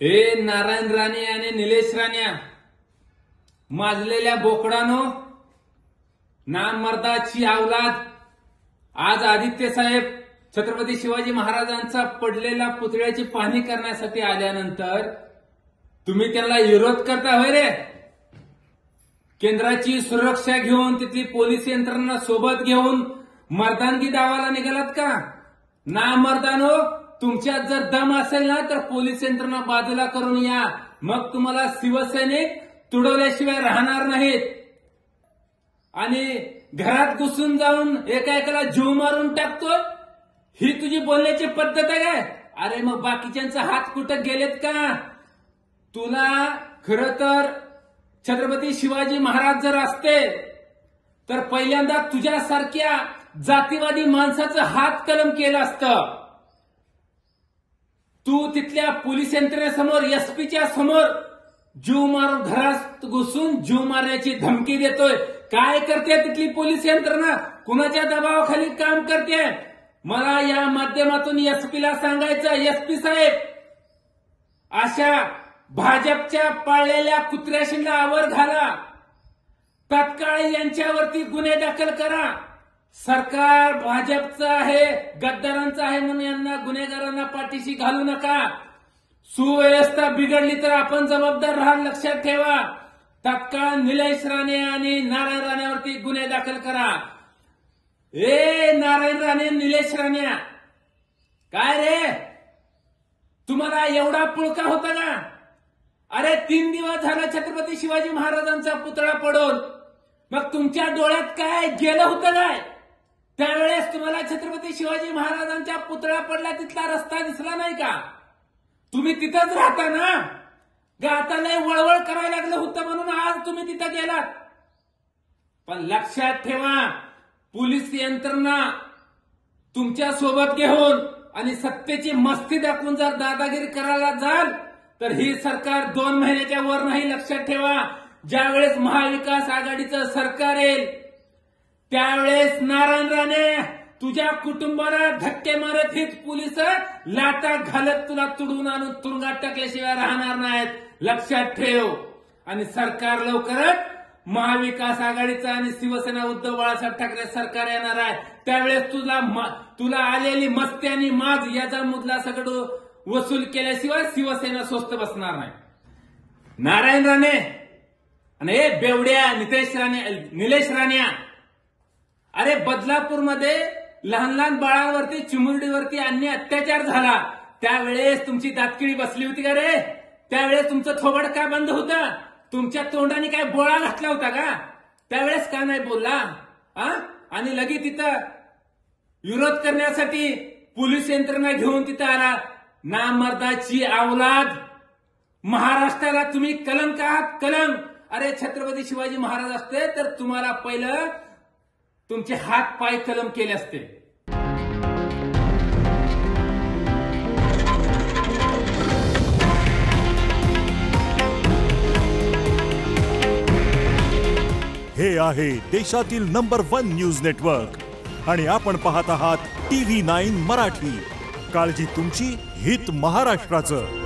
ए नारायण राणे आणि निलेश राण्या, माजलेल्या बोकडानो, नामर्दाची अवलाद, आज आदित्य साहेब छत्रपती शिवाजी महाराजांचा पडलेला पुतळ्याची पाहणी करण्यासाठी आल्यानंतर तुम्ही त्यांना विरोध करता होय रे? केंद्राची सुरक्षा घेऊन तिथली पोलीस यंत्रणा सोबत घेऊन मर्दानगी दावाला निघालात का? नामर्दानो, तुमच्यात जर दम असेल ना तर पोलीस यंत्रणा बाजूला करून या, मग तुम्हाला शिवसैनिक तुडवल्याशिवाय राहणार नाहीत. आणि घरात घुसून जाऊन एका जीव मारून टाकतोय, ही तुझी बोलण्याची पद्धत आहे काय? अरे मग बाकीच्यांचा हात कुठं गेलेत का? तुला खरं तर छत्रपती शिवाजी महाराज जर असते तर पहिल्यांदा तुझ्यासारख्या जातीवादी माणसाचं हात कलम केलं असतं. तू तिथल्या पोलीस यंत्रणेसमोर, एसपीच्या समोर जीव मारून घरात घुसून जीव मारण्याची धमकी देतोय. काय करते तिथली पोलीस यंत्रणा? कुणाच्या दबावाखाली काम करते? मला या माध्यमातून एसपीला सांगायचं, एसपी साहेब, अशा भाजपच्या पाळलेल्या कुत्र्याशीला आवर घाला, तत्काळ यांच्यावरती गुन्हे दाखल करा. सरकार भाजपचं आहे, गद्दारांचं आहे म्हणून यांना, गुन्हेगारांना पाठीशी घालू नका. सुव्यवस्था बिघडली तर आपण जबाबदार राहाल, लक्षात ठेवा. तत्काळ निलेश राणे आणि नारायण राणेवरती गुन्हे दाखल करा. ए नारायण राणे, निलेश राणे, काय रे, तुम्हाला एवढा पुळका होता का? अरे 3 दिवस झाला छत्रपती शिवाजी महाराजांचा पुतळा पडून, मग तुमच्या डोळ्यात काय गेलं होतं काय? त्यावेळेस तुम्हाला छत्रपती शिवाजी महाराजांच्या पुतळा पडला तिथला रस्ता दिसला नाही का? तुम्ही तिथंच राहता ना? आता लय वळवळ करायला लागलं होतं म्हणून आज तुम्ही तिथं गेलात. पण लक्षात ठेवा, पोलीस यंत्रणा तुमच्या सोबत घेऊन आणि सत्तेची मस्ती दाखवून जर दादागिरी करायला जाल तर ही सरकार 2 महिन्याच्या वर नाही, लक्षात ठेवा. ज्यावेळेस महाविकास आघाडीचं सरकार येईल त्यावेळेस नारायण राणे, तुझ्या कुटुंबाला धक्के मारत हीच पोलिस लाटा घालत तुला तुडून आणून तुरुंगात टाकल्याशिवाय राहणार नाहीत, लक्षात ठेव. आणि सरकार लवकरच महाविकास आघाडीचं आणि शिवसेना उद्धव बाळासाहेब ठाकरे सरकार येणार आहे. त्यावेळेस तुला आलेली मस्ती आणि माज याचा मुद्दा सगळं वसूल केल्याशिवाय शिवसेना स्वस्त बसणार नाही. नारायण राणे आणि हे बेवड्या निलेश राण्या, अरे बदलापूरमध्ये लहान लहान बाळांवरती, चिमुरडीवरती अन्य अत्याचार झाला, त्यावेळेस तुमची दातकिळी बसली होती का रे? त्यावेळेस तुमचं थोबड का बंद होतं? तुमच्या तोंडाने काय बोळा घातला होता का? त्यावेळेस का नाही बोलला? आणि लगेच तिथं विरोध करण्यासाठी पोलीस यंत्रणा घेऊन तिथं आला. नामर्दाची अवलाद, महाराष्ट्राला तुम्ही कलंक आहात, कलंक. अरे छत्रपती शिवाजी महाराज असते तर तुम्हाला पहिलं तुमचे हात पाय कलम केले असते. हे आहे देशातील नंबर 1 न्यूज नेटवर्क आणि आपण पाहत आहात TV9 मराठी. काळजी तुमची, हित महाराष्ट्राचं.